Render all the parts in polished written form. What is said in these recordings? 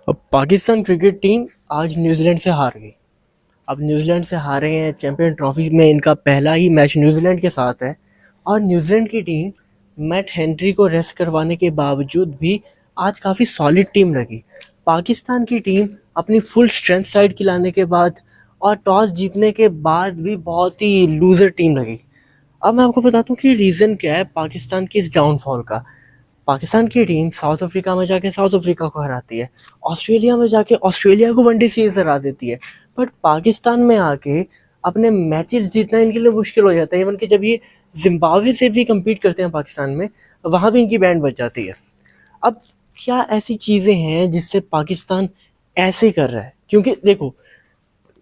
अब Pakistan cricket team आज New Zealand से हार गई। अब न्यूजीलैंड से हारे हैं, चैंपियन ट्रॉफी में इनका पहला ही मैच न्यूजीलैंड के साथ है। और न्यूजीलैंड की टीम मैट हेनरी को रेस्ट करवाने के बावजूद भी आज काफ़ी सॉलिड टीम लगी। पाकिस्तान की टीम अपनी फुल स्ट्रेंथ साइड खिलाने के बाद और टॉस जीतने के बाद भी बहुत ही लूज़र टीम लगी। अब मैं आपको बताता हूँ कि रीज़न क्या है पाकिस्तान की इस डाउनफॉल का। पाकिस्तान की टीम साउथ अफ्रीका में जाके साउथ अफ्रीका को हराती है, ऑस्ट्रेलिया में जाके ऑस्ट्रेलिया को वनडे सीरीज हरा देती है। बट पाकिस्तान में आके अपने मैचेस जीतना इनके लिए मुश्किल हो जाता है। इवन कि जब ये जिम्बाब्वे से भी कम्पीट करते हैं पाकिस्तान में, वहाँ भी इनकी बैंड बच जाती है। अब क्या ऐसी चीज़ें हैं जिससे पाकिस्तान ऐसे कर रहा है? क्योंकि देखो,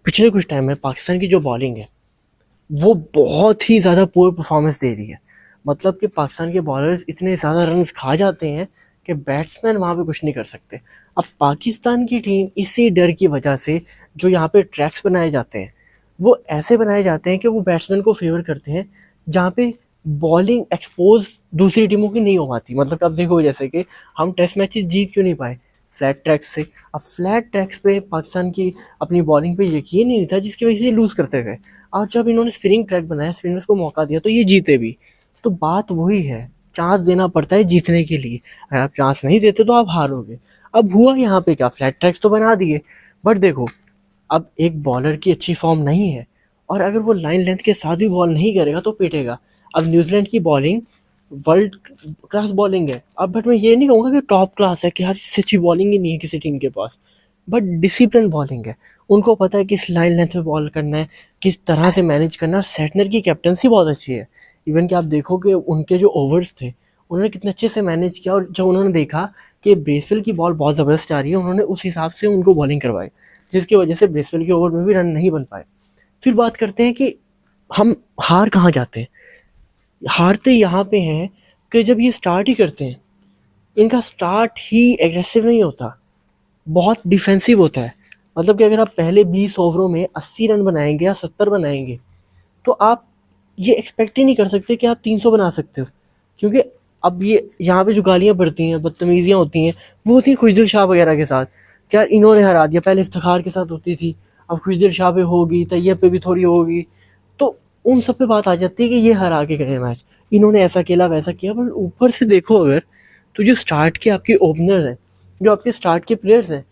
पिछले कुछ टाइम में पाकिस्तान की जो बॉलिंग है वो बहुत ही ज़्यादा पुअर परफॉर्मेंस दे रही है। मतलब कि पाकिस्तान के बॉलर्स इतने ज़्यादा रन्स खा जाते हैं कि बैट्समैन वहाँ पे कुछ नहीं कर सकते। अब पाकिस्तान की टीम इसी डर की वजह से जो यहाँ पे ट्रैक्स बनाए जाते हैं वो ऐसे बनाए जाते हैं कि वो बैट्समैन को फेवर करते हैं, जहाँ पे बॉलिंग एक्सपोज दूसरी टीमों की नहीं हो पाती। मतलब अब देखो, जैसे कि हम टेस्ट मैचेस जीत क्यों नहीं पाए? फ्लैट ट्रैक्स से। अब फ्लैट ट्रैक्स पे पाकिस्तान की अपनी बॉलिंग पे यकीन ही नहीं था, जिसकी वजह से लूज़ करते गए। और जब इन्होंने स्पिनिंग ट्रैक बनाया, स्पिनर्स को मौका दिया, तो ये जीते भी। तो बात वही है, चांस देना पड़ता है जीतने के लिए। अगर आप चांस नहीं देते तो आप हारोगे। अब हुआ यहाँ पे क्या, फ्लैट ट्रैक्स तो बना दिए, बट देखो, अब एक बॉलर की अच्छी फॉर्म नहीं है और अगर वो लाइन लेंथ के साथ भी बॉल नहीं करेगा तो पिटेगा। अब न्यूजीलैंड की बॉलिंग वर्ल्ड क्लास बॉलिंग है। अब बट मैं ये नहीं कहूँगा कि टॉप क्लास है, कि यार इससे अच्छी बॉलिंग ही नहीं है किसी टीम के पास, बट डिसिप्लिन बॉलिंग है। उनको पता है किस लाइन लेंथ में बॉल करना है, किस तरह से मैनेज करना है। सेटनर की कैप्टनसी बहुत अच्छी है। इवन कि आप देखो कि उनके जो ओवर्स थे उन्होंने कितने अच्छे से मैनेज किया, और जब उन्होंने देखा कि ब्रेसवेल की बॉल बहुत ज़बरदस्त आ रही है, उन्होंने उस हिसाब से उनको बॉलिंग करवाई, जिसकी वजह से ब्रेसवेल के ओवर में भी रन नहीं बन पाए। फिर बात करते हैं कि हम हार कहाँ जाते हैं। हारते यहाँ पे हैं कि जब ये स्टार्ट ही करते हैं, इनका स्टार्ट ही एग्रेसिव नहीं होता, बहुत डिफेंसिव होता है। मतलब कि अगर आप पहले 20 ओवरों में 80 रन बनाएंगे या 70 बनाएंगे तो आप ये एक्सपेक्ट ही नहीं कर सकते कि आप 300 बना सकते हो। क्योंकि अब ये यहाँ पे जो गालियाँ पड़ती हैं, बदतमीजियाँ होती हैं, वो होती हैं खुशदिल शाह वगैरह के साथ। क्या इन्होंने हरा दिया, पहले इफ्तिखार के साथ होती थी, अब खुशदिल शाह पे होगी, तैयब पे भी थोड़ी होगी। तो उन सब पे बात आ जाती है कि ये हरा के गए मैच, इन्होंने ऐसा किया वैसा किया। पर ऊपर से देखो अगर, तो जो स्टार्ट के आपके ओपनर हैं, जो आपके स्टार्ट के प्लेयर्स हैं,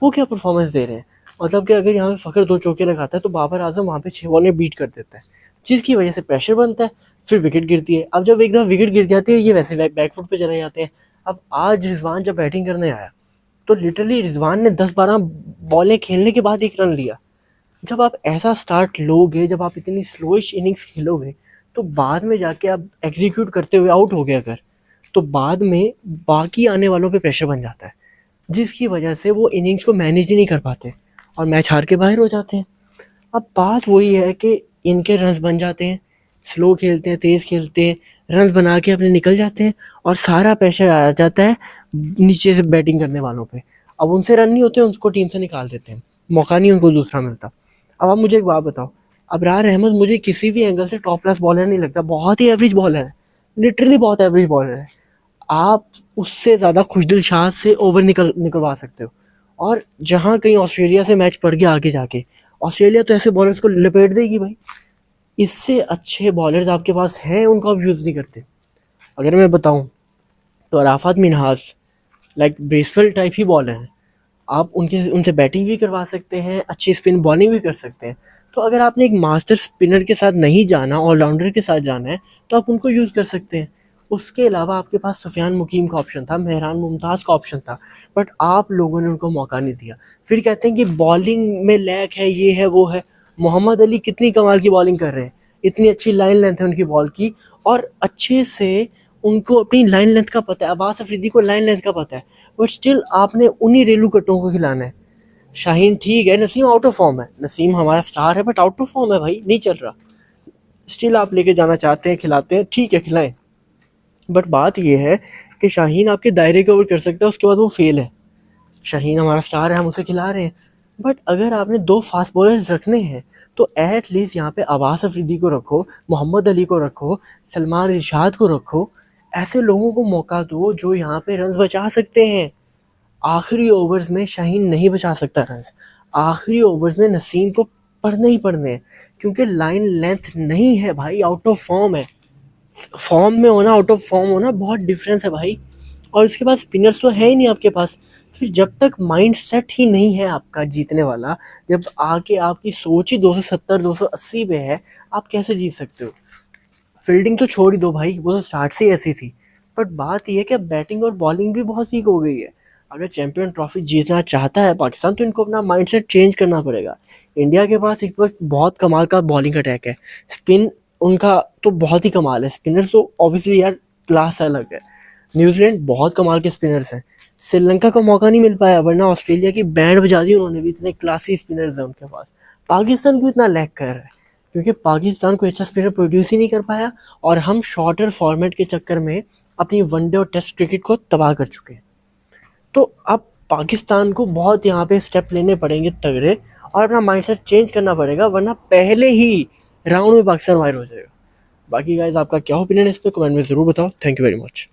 वो क्या परफॉर्मेंस दे रहे हैं। मतलब कि अगर यहाँ पे फ़खर 2 चौके लगाता है तो बाबर आजम वहाँ पे 6 बॉल में बीट कर देता है, जिसकी वजह से प्रेशर बनता है, फिर विकेट गिरती है। अब जब एक दफ़ा विकेट गिर जाती है, ये वैसे बैकफुट पे चले जाते हैं। अब आज रिजवान जब बैटिंग करने आया तो लिटरली रिजवान ने 10-12 बॉलें खेलने के बाद 1 रन लिया। जब आप ऐसा स्टार्ट लोगे, जब आप इतनी स्लोइश इनिंग्स खेलोगे, तो बाद में जाके आप एग्जीक्यूट करते हुए आउट हो गए अगर, तो बाद में बाकी आने वालों पे प्रेशर बन जाता है, जिसकी वजह से वो इनिंग्स को मैनेज ही नहीं कर पाते और मैच हार के बाहर हो जाते हैं। अब बात वही है कि इनके रन्स बन जाते हैं, स्लो खेलते हैं, तेज़ खेलते हैं, रन्स बना के अपने निकल जाते हैं, और सारा प्रेशर आ जाता है नीचे से बैटिंग करने वालों पे। अब उनसे रन नहीं होते, उनको टीम से निकाल देते हैं, मौका नहीं उनको दूसरा मिलता। अब आप मुझे एक बात बताओ, अबरार अहमद मुझे किसी भी एंगल से टॉप क्लास बॉलर नहीं लगता, बहुत ही एवरेज बॉलर है, लिटरली बहुत एवरेज बॉलर है। आप उससे ज़्यादा खुशदिल शाह से ओवर निकलवा सकते हो। और जहाँ कहीं ऑस्ट्रेलिया से मैच पड़ गया आगे जाके, ऑस्ट्रेलिया तो ऐसे बॉलर्स को लपेट देगी भाई। इससे अच्छे बॉलर्स आपके पास हैं, उनको आप यूज़ नहीं करते। अगर मैं बताऊं तो Arafat Minhaz like Bracewell type ही बॉलर हैं। आप उनसे बैटिंग भी करवा सकते हैं, अच्छी स्पिन बॉलिंग भी कर सकते हैं। तो अगर आपने एक मास्टर स्पिनर के साथ नहीं जाना, ऑलराउंडर के साथ जाना है, तो आप उनको यूज़ कर सकते हैं। उसके अलावा आपके पास सुफियान मुकीम का ऑप्शन था, मेहरान मुमताज़ का ऑप्शन था, बट आप लोगों ने उनको मौका नहीं दिया। फिर कहते हैं कि बॉलिंग में लैक है, ये है वो है। मोहम्मद अली कितनी कमाल की बॉलिंग कर रहे हैं, इतनी अच्छी लाइन लेंथ है उनकी बॉल की, और अच्छे से उनको अपनी लाइन लेंथ का पता है। अब्बास अफरीदी को लाइन लेंथ का पता है, बट स्टिल आपने उन्हीं रेलू कट्टों को खिलाना है। शाहीन ठीक है, नसीम आउट ऑफ फॉर्म है, नसीम हमारा स्टार है, बट आउट ऑफ फॉर्म है भाई, नहीं चल रहा। स्टिल आप लेके जाना चाहते हैं, खिलाते हैं, ठीक है खिलाएं। बट बात यह है कि शाहीन आपके दायरे के ओवर कर सकता है, उसके बाद वो फेल है। शाहीन हमारा स्टार है, हम उसे खिला रहे हैं। बट अगर आपने 2 फास्ट बॉलर्स रखने हैं तो एट लीस्ट यहाँ पे अब्बास अफरीदी को रखो, मोहम्मद अली को रखो, सलमान इरशाद को रखो। ऐसे लोगों को मौका दो जो यहाँ पे रन बचा सकते हैं। आखिरी ओवर्स में शाहीन नहीं बचा सकता रन। आखिरी ओवर्स में नसीम को पढ़ने ही पढ़ने हैं, क्योंकि लाइन लेंथ नहीं है भाई, आउट ऑफ फॉर्म है। फॉर्म में होना आउट ऑफ फॉर्म होना बहुत डिफरेंस है भाई। और उसके बाद स्पिनर्स तो है ही नहीं आपके पास। फिर जब तक माइंड सेट ही नहीं है आपका जीतने वाला, जब आके आपकी सोच ही 270 280 पे है, आप कैसे जीत सकते हो? फील्डिंग तो छोड़ ही दो भाई, वो तो स्टार्ट से ही ऐसी थी। बट बात यह है कि बैटिंग और बॉलिंग भी बहुत वीक हो गई है। अगर चैंपियन ट्रॉफी जीतना चाहता है पाकिस्तान, तो इनको अपना माइंडसेट चेंज करना पड़ेगा। इंडिया के पास इस वक्त बहुत कमाल का बॉलिंग अटैक है। स्पिन उनका तो बहुत ही कमाल है। स्पिनर्स तो ऑब्वियसली यार क्लास अलग है। न्यूजीलैंड बहुत कमाल के स्पिनर्स हैं। श्रीलंका को मौका नहीं मिल पाया, वरना ऑस्ट्रेलिया की बैंड बजा दी उन्होंने भी, इतने क्लासी स्पिनर्स हैं उनके पास। पाकिस्तान क्यों इतना लैग कर रहा है? क्योंकि पाकिस्तान को अच्छा स्पिनर प्रोड्यूस ही नहीं कर पाया, और हम शॉर्टर फॉर्मेट के चक्कर में अपनी वनडे और टेस्ट क्रिकेट को तबाह कर चुके हैं। तो अब पाकिस्तान को बहुत यहाँ पे स्टेप लेने पड़ेंगे तगड़े, और अपना माइंडसेट चेंज करना पड़ेगा, वरना पहले ही राउंड में पाकिस्तान वायर हो जाएगा। बाकी गाइज आपका क्या ओपिनियन है इस पर कमेंट में ज़रूर बताओ। Thank you very much.